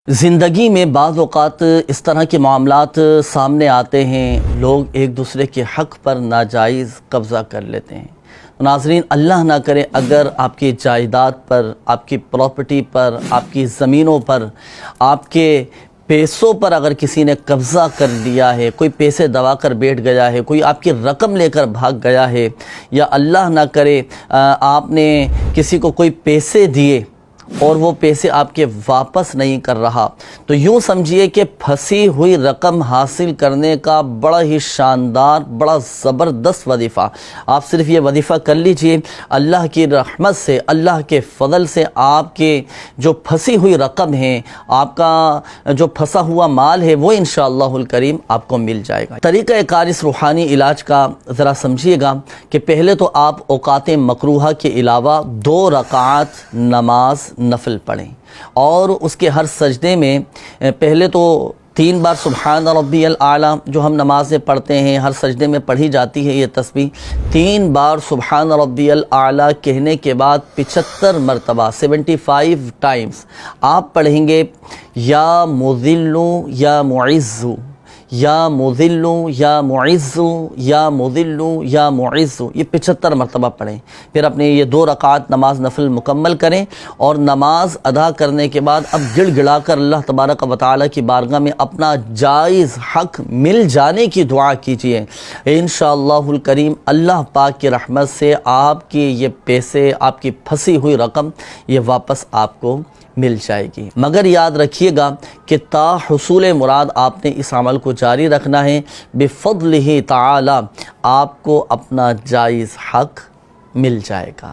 زندگی میں بعض اوقات اس طرح کے معاملات سامنے آتے ہیں، لوگ ایک دوسرے کے حق پر ناجائز قبضہ کر لیتے ہیں۔ ناظرین، اللہ نہ کرے اگر آپ کی جائیداد پر، آپ کی پراپرٹی پر، آپ کی زمینوں پر، آپ کے پیسوں پر اگر کسی نے قبضہ کر لیا ہے، کوئی پیسے دبا کر بیٹھ گیا ہے، کوئی آپ کی رقم لے کر بھاگ گیا ہے، یا اللہ نہ کرے آپ نے کسی کو کوئی پیسے دیے اور وہ پیسے آپ کے واپس نہیں کر رہا، تو یوں سمجھیے کہ پھنسی ہوئی رقم حاصل کرنے کا بڑا ہی شاندار، بڑا زبردست وظیفہ، آپ صرف یہ وظیفہ کر لیجئے، اللہ کی رحمت سے، اللہ کے فضل سے آپ کے جو پھنسی ہوئی رقم ہے، آپ کا جو پھنسا ہوا مال ہے، وہ انشاءاللہ الکریم آپ کو مل جائے گا۔ طریقہ کار اس روحانی علاج کا ذرا سمجھیے گا کہ پہلے تو آپ اوقات مکروہہ کے علاوہ 2 رکعات نماز نفل پڑھیں، اور اس کے ہر سجدے میں پہلے تو 3 بار سبحان ربی الاعلیٰ جو ہم نماز میں پڑھتے ہیں، ہر سجدے میں پڑھی جاتی ہے یہ تسبیح، 3 بار سبحان ربی الاعلیٰ کہنے کے بعد 75 مرتبہ 75 ٹائمز آپ پڑھیں گے یا مذل یا معز، یا مذل یا معز، یا مذل یا معز، یہ 75 مرتبہ پڑھیں۔ پھر اپنے یہ 2 رکعات نماز نفل مکمل کریں، اور نماز ادا کرنے کے بعد اب گڑ گڑا کر اللہ تبارک و تعالیٰ کی بارگاہ میں اپنا جائز حق مل جانے کی دعا کیجئے۔ انشاءاللہ الکریم اللہ پاک کی رحمت سے آپ کی یہ پیسے، آپ کی پھنسی ہوئی رقم یہ واپس آپ کو مل جائے گی۔ مگر یاد رکھیے گا کہ تا حصول مراد آپ نے اس عمل کو جاری رکھنا ہے، بفضلہ تعالی آپ کو اپنا جائز حق مل جائے گا۔